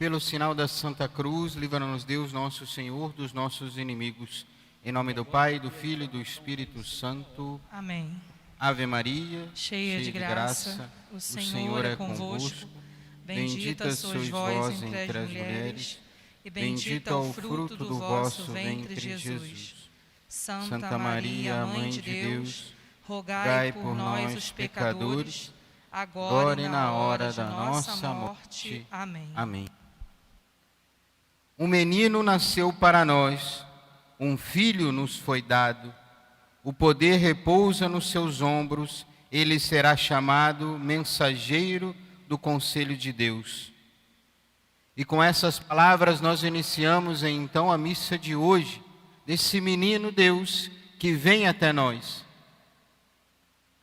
pelo sinal da Santa Cruz, livra-nos Deus, nosso Senhor, dos nossos inimigos. Em nome do Pai, do Filho e do Espírito Santo. Amém. Ave Maria, cheia de graça, o Senhor é convosco. Bendita sois vós entre as mulheres, e bendito é o fruto do vosso ventre, Jesus. Santa Maria, Mãe de Deus, rogai por nós, os pecadores, agora e na hora da nossa morte. Amém. Amém. Um menino nasceu para nós, um filho nos foi dado. O poder repousa nos seus ombros, ele será chamado mensageiro do conselho de Deus. E com essas palavras nós iniciamos então a missa de hoje, desse menino Deus que vem até nós.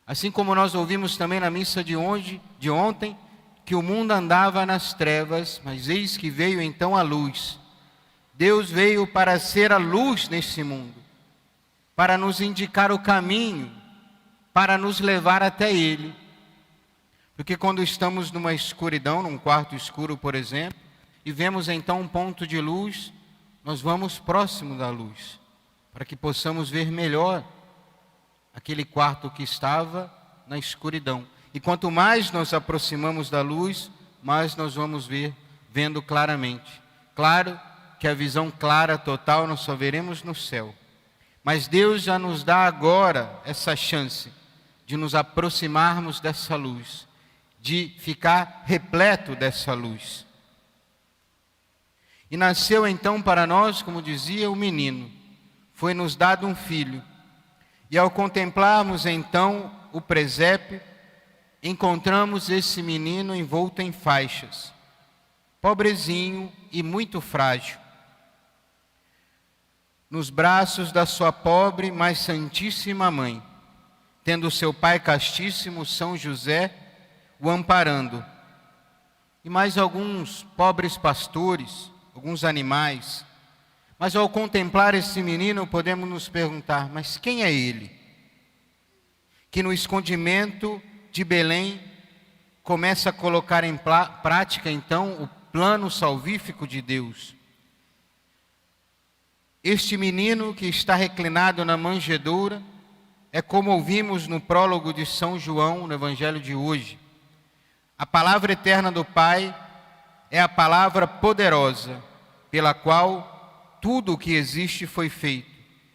Assim como nós ouvimos também na missa de ontem, que o mundo andava nas trevas, mas eis que veio então a luz. Deus veio para ser a luz nesse mundo, para nos indicar o caminho, para nos levar até Ele. Porque quando estamos numa escuridão, num quarto escuro, por exemplo, e vemos então um ponto de luz, nós vamos próximo da luz, para que possamos ver melhor aquele quarto que estava na escuridão. E quanto mais nos aproximamos da luz, mais nós vamos vendo claramente. Claro que a visão clara, total, nós só veremos no céu. Mas Deus já nos dá agora essa chance de nos aproximarmos dessa luz, de ficar repleto dessa luz. E nasceu então para nós, como dizia, o menino. Foi-nos dado um filho. E ao contemplarmos então o presépio, encontramos esse menino envolto em faixas, pobrezinho e muito frágil, nos braços da sua pobre, mas santíssima mãe, tendo seu pai castíssimo, São José, o amparando. E mais alguns pobres pastores, alguns animais. Mas ao contemplar esse menino, podemos nos perguntar, mas quem é ele? Que no escondimento de Belém, começa a colocar em prática então o plano salvífico de Deus. Este menino que está reclinado na manjedoura é como ouvimos no prólogo de São João, no Evangelho de hoje. A palavra eterna do Pai é a palavra poderosa, pela qual tudo o que existe foi feito,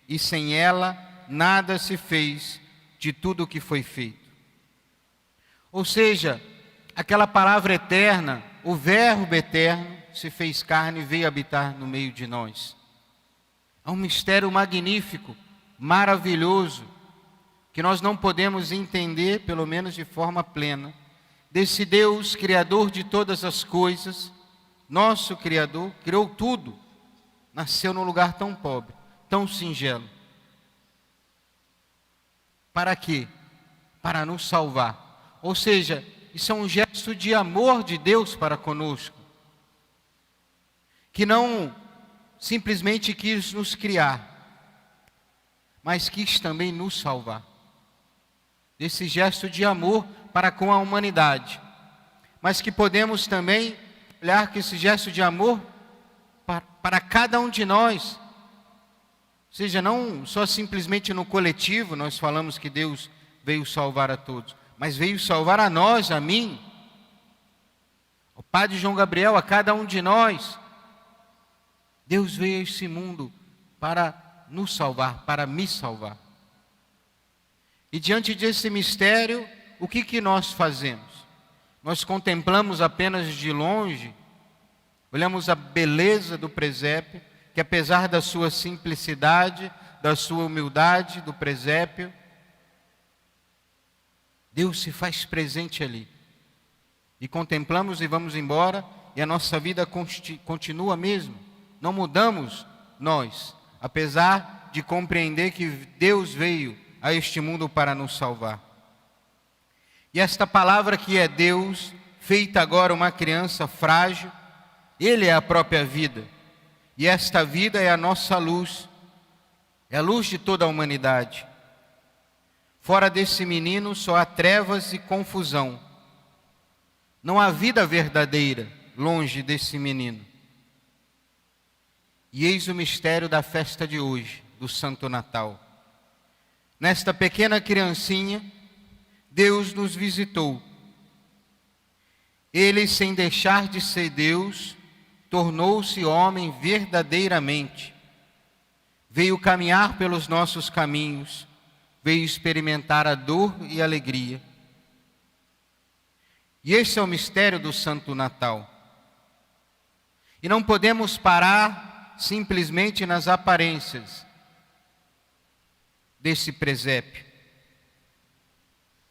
e sem ela nada se fez de tudo o que foi feito. Ou seja, aquela palavra eterna, o Verbo eterno, se fez carne e veio habitar no meio de nós. É um mistério magnífico, maravilhoso, que nós não podemos entender, pelo menos de forma plena, desse Deus, Criador de todas as coisas, nosso Criador, criou tudo, nasceu num lugar tão pobre, tão singelo. Para quê? Para nos salvar. Ou seja, isso é um gesto de amor de Deus para conosco, que não simplesmente quis nos criar, mas quis também nos salvar. Desse gesto de amor para com a humanidade, mas que podemos também olhar que esse gesto de amor para cada um de nós, ou seja, não só simplesmente no coletivo, nós falamos que Deus veio salvar a todos, mas veio salvar a nós, a mim, ao Padre João Gabriel, a cada um de nós. Deus veio a esse mundo para nos salvar, para me salvar. E diante desse mistério, o que nós fazemos? Nós contemplamos apenas de longe, olhamos a beleza do presépio, que apesar da sua simplicidade, da sua humildade, do presépio, Deus se faz presente ali. E contemplamos e vamos embora, e a nossa vida continua mesmo. Não mudamos nós, apesar de compreender que Deus veio a este mundo para nos salvar. E esta palavra que é Deus, feita agora uma criança frágil, Ele é a própria vida. E esta vida é a nossa luz, é a luz de toda a humanidade. Fora desse menino só há trevas e confusão. Não há vida verdadeira, longe desse menino. E eis o mistério da festa de hoje, do Santo Natal. Nesta pequena criancinha, Deus nos visitou. Ele, sem deixar de ser Deus, tornou-se homem verdadeiramente. Veio caminhar pelos nossos caminhos, veio experimentar a dor e a alegria. E esse é o mistério do Santo Natal. E não podemos parar simplesmente nas aparências desse presépio,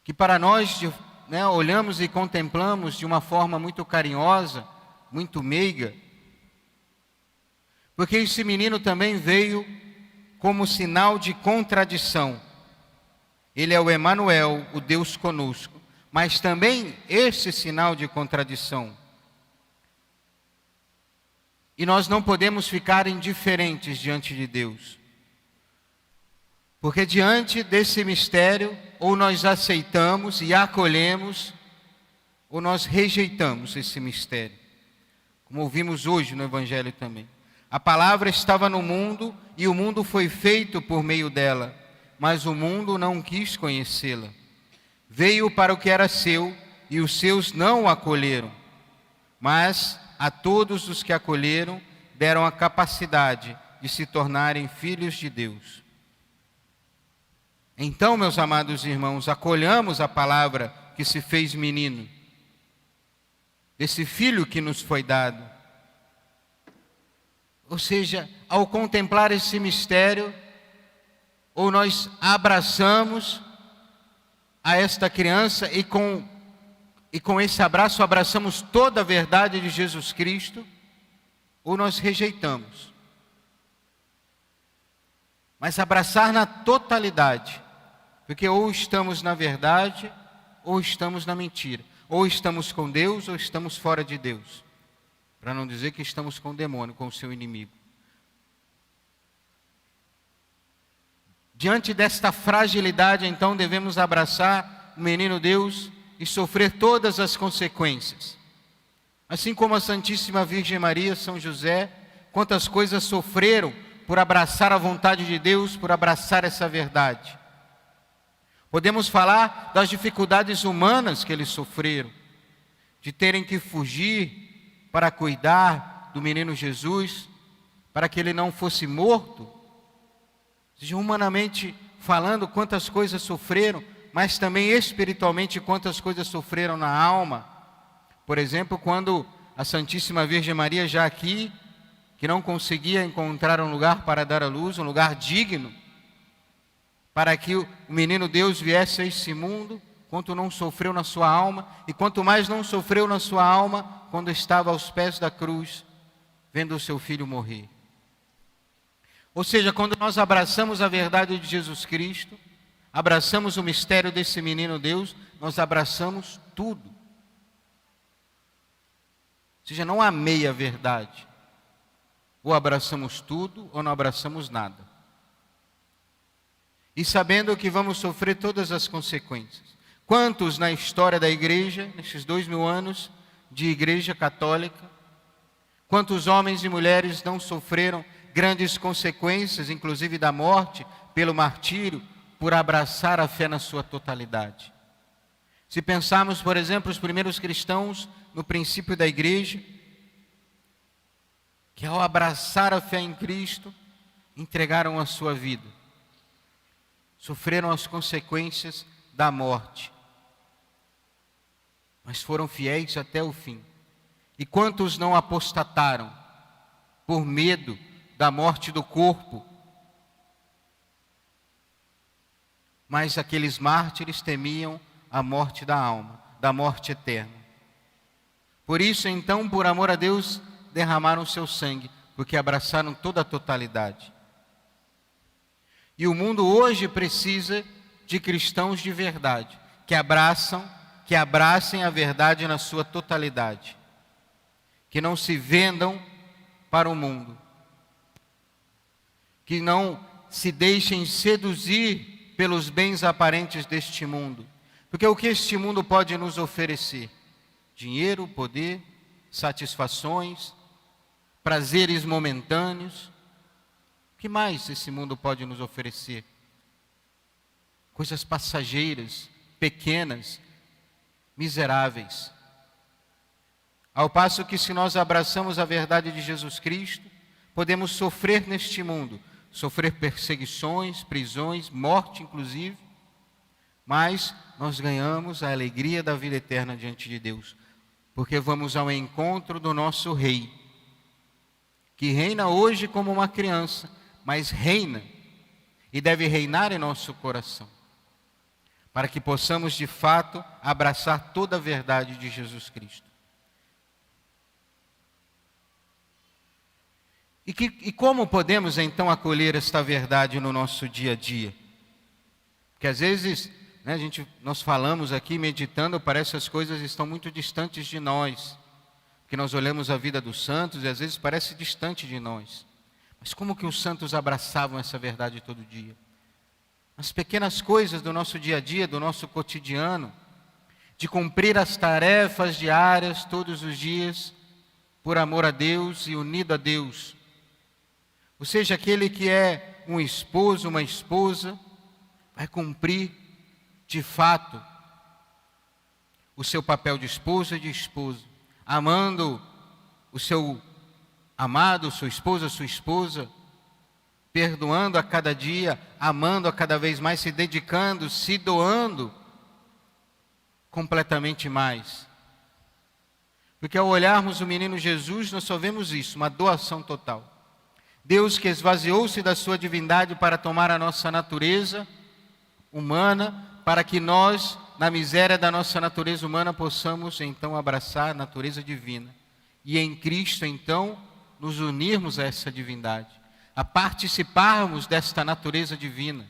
que para nós, olhamos e contemplamos de uma forma muito carinhosa, muito meiga, porque esse menino também veio como sinal de contradição. Ele é o Emanuel, o Deus conosco, mas também esse sinal de contradição. E nós não podemos ficar indiferentes diante de Deus. Porque diante desse mistério, ou nós aceitamos e acolhemos, ou nós rejeitamos esse mistério. Como ouvimos hoje no Evangelho também. A palavra estava no mundo e o mundo foi feito por meio dela, mas o mundo não quis conhecê-la. Veio para o que era seu e os seus não o acolheram. Mas a todos os que acolheram deram a capacidade de se tornarem filhos de Deus. Então, meus amados irmãos, acolhamos a palavra que se fez menino, desse filho que nos foi dado. Ou seja, ao contemplar esse mistério, ou nós abraçamos a esta criança e com esse abraço abraçamos toda a verdade de Jesus Cristo, ou nós rejeitamos. Mas abraçar na totalidade, porque ou estamos na verdade, ou estamos na mentira. Ou estamos com Deus, ou estamos fora de Deus. Para não dizer que estamos com o demônio, com o seu inimigo. Diante desta fragilidade, então, devemos abraçar o menino Deus e sofrer todas as consequências. Assim como a Santíssima Virgem Maria, São José, quantas coisas sofreram por abraçar a vontade de Deus, por abraçar essa verdade. Podemos falar das dificuldades humanas que eles sofreram, de terem que fugir para cuidar do menino Jesus, para que ele não fosse morto. Ou seja, humanamente falando, quantas coisas sofreram, mas também espiritualmente quantas coisas sofreram na alma. Por exemplo, quando a Santíssima Virgem Maria, já aqui, que não conseguia encontrar um lugar para dar à luz, um lugar digno, para que o menino Deus viesse a esse mundo, quanto não sofreu na sua alma, e quanto mais não sofreu na sua alma, quando estava aos pés da cruz, vendo o seu filho morrer. Ou seja, quando nós abraçamos a verdade de Jesus Cristo, abraçamos o mistério desse menino Deus, nós abraçamos tudo. Ou seja, não há meia verdade. Ou abraçamos tudo, ou não abraçamos nada. E sabendo que vamos sofrer todas as consequências. Quantos na história da igreja, nesses 2000 anos de igreja católica, quantos homens e mulheres não sofreram grandes consequências, inclusive da morte, pelo martírio, por abraçar a fé na sua totalidade. Se pensarmos, por exemplo, os primeiros cristãos no princípio da igreja, que ao abraçar a fé em Cristo, entregaram a sua vida. Sofreram as consequências da morte, mas foram fiéis até o fim. E quantos não apostataram por medo da morte do corpo? Mas aqueles mártires temiam a morte da alma, da morte eterna. Por isso, então, por amor a Deus, derramaram seu sangue, porque abraçaram toda a totalidade. E o mundo hoje precisa de cristãos de verdade, que abracem a verdade na sua totalidade, que não se vendam para o mundo, que não se deixem seduzir pelos bens aparentes deste mundo, porque o que este mundo pode nos oferecer? Dinheiro, poder, satisfações, prazeres momentâneos. O que mais esse mundo pode nos oferecer? Coisas passageiras, pequenas, miseráveis. Ao passo que, se nós abraçamos a verdade de Jesus Cristo, podemos sofrer neste mundo, sofrer perseguições, prisões, morte inclusive, mas nós ganhamos a alegria da vida eterna diante de Deus, porque vamos ao encontro do nosso Rei, que reina hoje como uma criança, mas reina e deve reinar em nosso coração, para que possamos de fato abraçar toda a verdade de Jesus Cristo. E como podemos então acolher esta verdade no nosso dia a dia? Porque às vezes, né, nós falamos aqui meditando, parece que as coisas estão muito distantes de nós, porque nós olhamos a vida dos santos e às vezes parece distante de nós. Mas como que os santos abraçavam essa verdade todo dia? As pequenas coisas do nosso dia a dia, do nosso cotidiano, de cumprir as tarefas diárias todos os dias, por amor a Deus e unido a Deus. Ou seja, aquele que é um esposo, uma esposa, vai cumprir de fato o seu papel de esposo e de esposo, amando o seu amado, sua esposa, perdoando a cada dia, amando a cada vez mais, se dedicando, se doando completamente mais. Porque ao olharmos o menino Jesus, nós só vemos isso, uma doação total. Deus que esvaziou-se da sua divindade para tomar a nossa natureza humana, para que nós, na miséria da nossa natureza humana, possamos então abraçar a natureza divina. E em Cristo, então, nos unirmos a essa divindade, a participarmos desta natureza divina,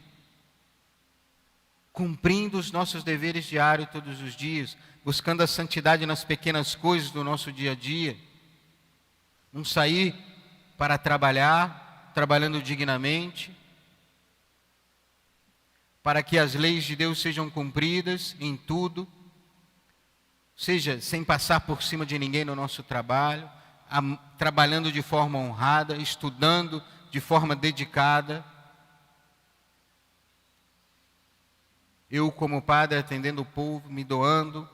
cumprindo os nossos deveres diários todos os dias, buscando a santidade nas pequenas coisas do nosso dia a dia, não sair para trabalhar, trabalhando dignamente, para que as leis de Deus sejam cumpridas em tudo, seja sem passar por cima de ninguém no nosso trabalho, trabalhando de forma honrada, estudando de forma dedicada. Eu, como padre, atendendo o povo, me doando,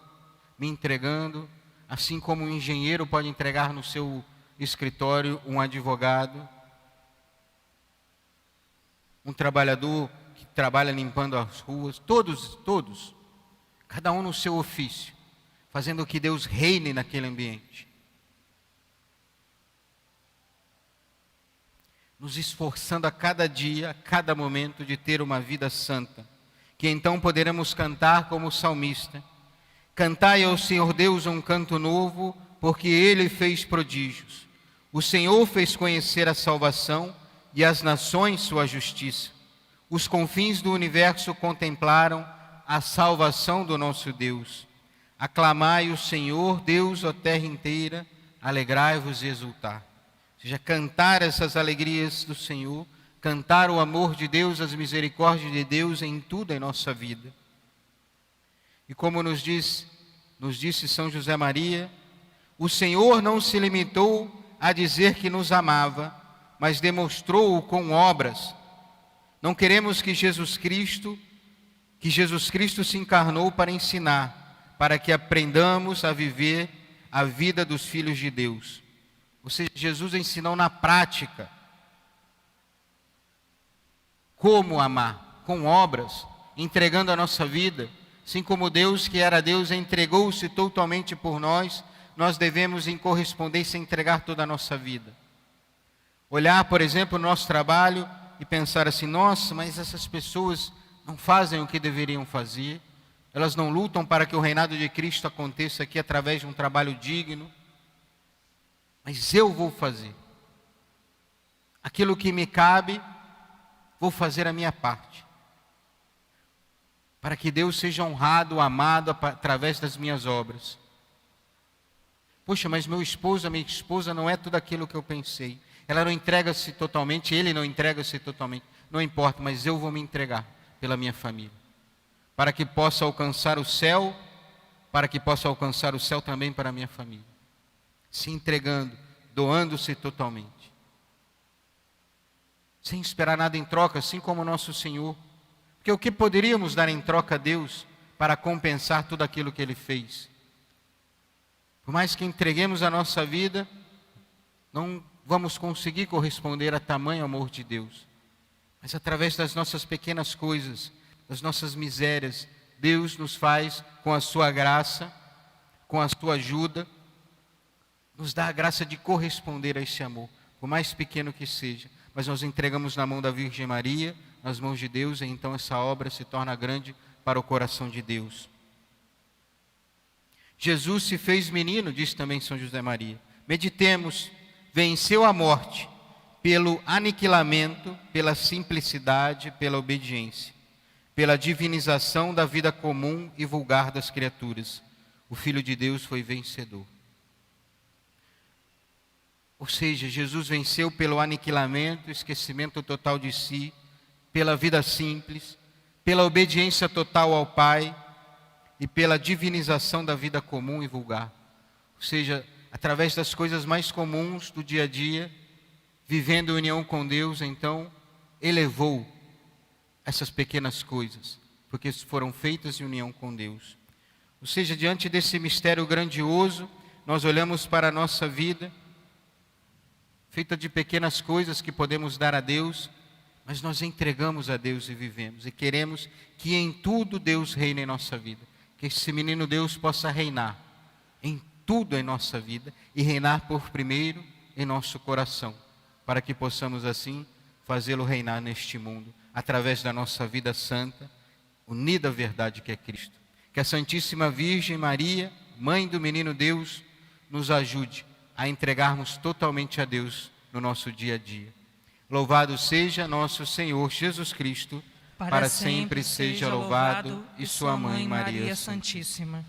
me entregando, assim como um engenheiro pode entregar no seu escritório um advogado, um trabalhador que trabalha limpando as ruas, todos, cada um no seu ofício, fazendo que Deus reine naquele ambiente. Nos esforçando a cada dia, a cada momento de ter uma vida santa, que então poderemos cantar como o salmista: cantai ao Senhor Deus um canto novo, porque Ele fez prodígios. O Senhor fez conhecer a salvação e as nações sua justiça. Os confins do universo contemplaram a salvação do nosso Deus. Aclamai o Senhor, Deus, ó terra inteira, alegrai-vos e exultai. Ou seja, cantar essas alegrias do Senhor, cantar o amor de Deus, as misericórdias de Deus em tudo em nossa vida. E como nos disse São José Maria, o Senhor não se limitou a dizer que nos amava, mas demonstrou-o com obras. Não queremos que Jesus Cristo se encarnou para ensinar, para que aprendamos a viver a vida dos filhos de Deus. Ou seja, Jesus ensinou na prática como amar, com obras, entregando a nossa vida, assim como Deus, que era Deus, entregou-se totalmente por nós, nós devemos em correspondência entregar toda a nossa vida. Olhar, por exemplo, o nosso trabalho e pensar assim: nossa, mas essas pessoas não fazem o que deveriam fazer, elas não lutam para que o reinado de Cristo aconteça aqui através de um trabalho digno, mas eu vou fazer aquilo que me cabe, vou fazer a minha parte, para que Deus seja honrado, amado através das minhas obras. Poxa, mas minha esposa não é tudo aquilo que eu pensei. Ela não entrega-se totalmente, ele não entrega-se totalmente. Não importa, mas eu vou me entregar pela minha família, para que possa alcançar o céu, também para a minha família. se entregando, doando-se totalmente, sem esperar nada em troca, assim como o nosso Senhor. Porque o que poderíamos dar em troca a Deus para compensar tudo aquilo que Ele fez? Por mais que entreguemos a nossa vida, não vamos conseguir corresponder a tamanho amor de Deus. Mas através das nossas pequenas coisas, das nossas misérias, Deus nos faz, com a sua graça, com a sua ajuda, nos dá a graça de corresponder a esse amor, por mais pequeno que seja. Mas nós entregamos na mão da Virgem Maria, nas mãos de Deus, e então essa obra se torna grande para o coração de Deus. Jesus se fez menino, diz também São José Maria. Meditemos, venceu a morte pelo aniquilamento, pela simplicidade, pela obediência, pela divinização da vida comum e vulgar das criaturas. O Filho de Deus foi vencedor. Ou seja, Jesus venceu pelo aniquilamento, esquecimento total de si, pela vida simples, pela obediência total ao Pai e pela divinização da vida comum e vulgar. Ou seja, através das coisas mais comuns do dia a dia, vivendo em união com Deus, então, elevou essas pequenas coisas, porque foram feitas em união com Deus. Ou seja, diante desse mistério grandioso, nós olhamos para a nossa vida, feita de pequenas coisas que podemos dar a Deus, mas nós entregamos a Deus e vivemos, e queremos que em tudo Deus reine em nossa vida, que esse menino Deus possa reinar em tudo em nossa vida, e reinar por primeiro em nosso coração, para que possamos assim fazê-lo reinar neste mundo, através da nossa vida santa, unida à verdade que é Cristo. Que a Santíssima Virgem Maria, Mãe do menino Deus, nos ajude a entregarmos totalmente a Deus no nosso dia a dia. Louvado seja nosso Senhor Jesus Cristo, para sempre seja louvado, e sua Mãe Maria Santíssima.